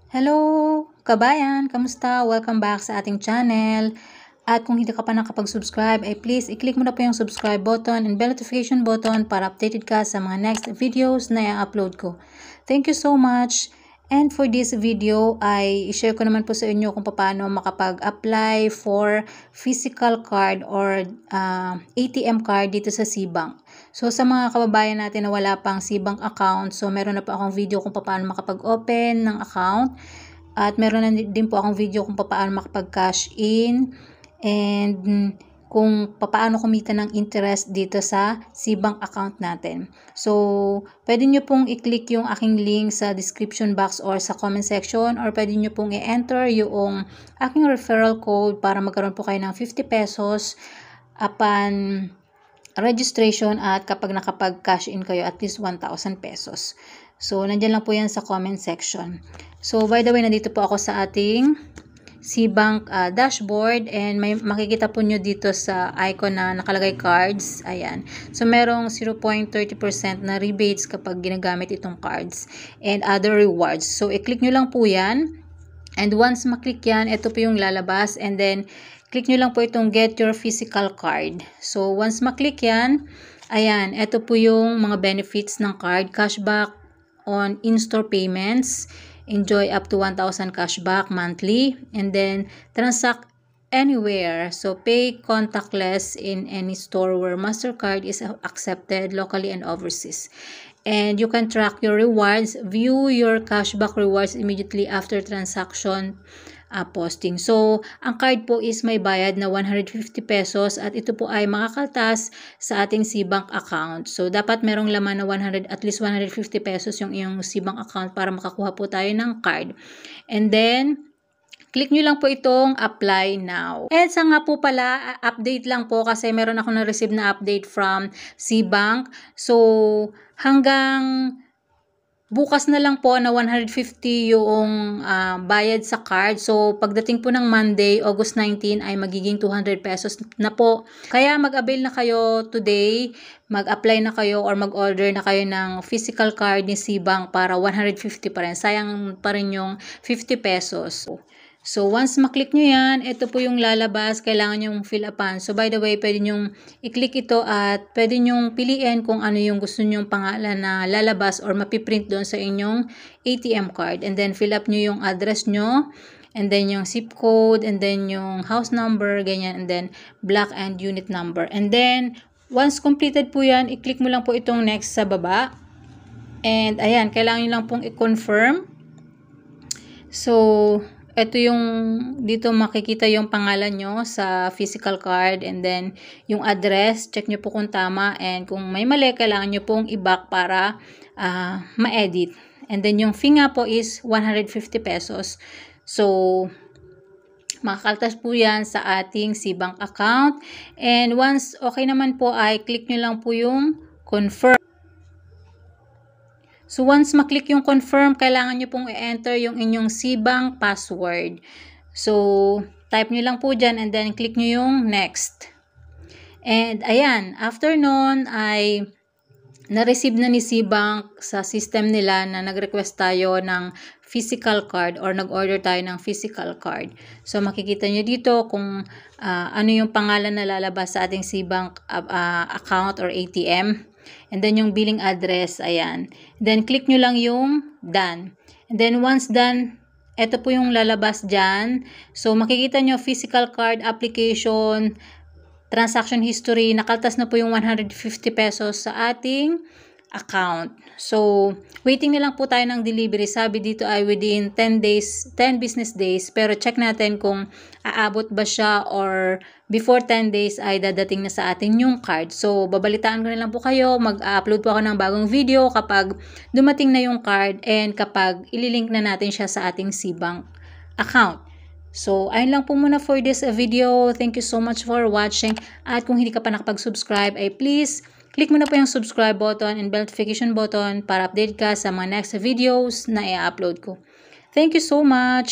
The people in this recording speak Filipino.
Hello, kabayan! Kamusta? Welcome back sa ating channel. At kung hindi ka pa nakapag-subscribe, ay please i-click mo na po yung subscribe button and bell notification button para updated ka sa mga next videos na i-upload ko. Thank you so much! And for this video ay i-share ko naman po sa inyo kung paano makapag-apply for physical card or ATM card dito sa SeaBank. So sa mga kababayan natin na wala pang SeaBank account, so meron na po akong video kung paano makapag-open ng account. At meron na din po akong video kung paano makapag-cash in and kung paano kumita ng interest dito sa SeaBank account natin. So, pwede nyo pong i-click yung aking link sa description box or sa comment section, or pwede nyo pong i-enter yung aking referral code para magkaroon po kayo ng 50 pesos upon registration at kapag nakapag-cash in kayo at least 1,000 pesos. So, nandyan lang po yan sa comment section. So, by the way, nandito po ako sa ating SeaBank dashboard and may makikita po nyo dito sa icon na nakalagay cards. Ayan. So, merong 0.30% na rebates kapag ginagamit itong cards and other rewards. So, i-click nyo lang po yan. And once maklik yan, ito po yung lalabas. And then, click nyo lang po itong get your physical card. So, once maklik yan, ayan, ito po yung mga benefits ng card. Cashback on in-store payments. Enjoy up to 1,000 cashback monthly, and then transact anywhere. So pay contactless in any store where MasterCard is accepted locally and overseas. And you can track your rewards, view your cashback rewards immediately after transaction posting. So, ang card po is may bayad na 150 pesos at ito po ay makakaltas sa ating SeaBank account. So, dapat merong laman na at least 150 pesos yung iyong SeaBank account para makakuha po tayo ng card. And then, click nyo lang po itong apply now. And sa nga po pala, update lang po kasi meron ako na-receive na update from SeaBank. So, hanggang bukas na lang po na 150 yung bayad sa card. So, pagdating po ng Monday, August 19, ay magiging 200 pesos na po. Kaya mag-avail na kayo today, mag-apply na kayo or mag-order na kayo ng physical card ni SeaBank para 150 pa rin. Sayang pa rin yung 50 pesos. So, once maklik nyo yan, ito po yung lalabas, kailangan nyong fill upan. So, by the way, pwede nyong i-click ito at pwede nyong piliin kung ano yung gusto nyong pangalan na lalabas or mapiprint doon sa inyong ATM card. And then, fill up nyo yung address nyo, and then yung zip code, and then yung house number, ganyan, and then block and unit number. And then, once completed po yan, i-click mo lang po itong next sa baba. And, ayan, kailangan nyo lang pong i-confirm. So, ito yung dito makikita yung pangalan nyo sa physical card, and then yung address, check nyo po kung tama, and kung may mali, kailangan nyo pong i-back para ma-edit. And then yung fee nga po is 150 pesos. So, makakaltas po yan sa ating SeaBank account. And once okay naman po ay click nyo lang po yung confirm. So, once maklik yung confirm, kailangan nyo pong i-enter yung inyong SeaBank password. So, type nyo lang po dyan and then click nyo yung next. And, ayan, after nun ay na-receive na ni SeaBank sa system nila na nag-request tayo ng physical card or nag-order tayo ng physical card. So, makikita nyo dito kung ano yung pangalan na lalabas sa ating SeaBank account or ATM. And then yung billing address, ayan. Then click nyo lang yung done. And then once done, ito po yung lalabas dyan. So makikita nyo physical card application, transaction history, nakaltas na po yung 150 pesos sa ating account. So, waiting na lang po tayo ng delivery. Sabi dito ay within 10 business days. Pero check natin kung aabot ba siya or before 10 days ay dadating na sa atin yung card. So, babalitaan ko na lang po kayo. Mag-upload po ako ng bagong video kapag dumating na yung card and kapag ililink na natin siya sa ating SeaBank account. So, ayun lang po muna for this video. Thank you so much for watching. At kung hindi ka pa nakapag-subscribe, ay please click mo na po yung subscribe button and bell notification button para update ka sa mga next videos na i-upload ko. Thank you so much!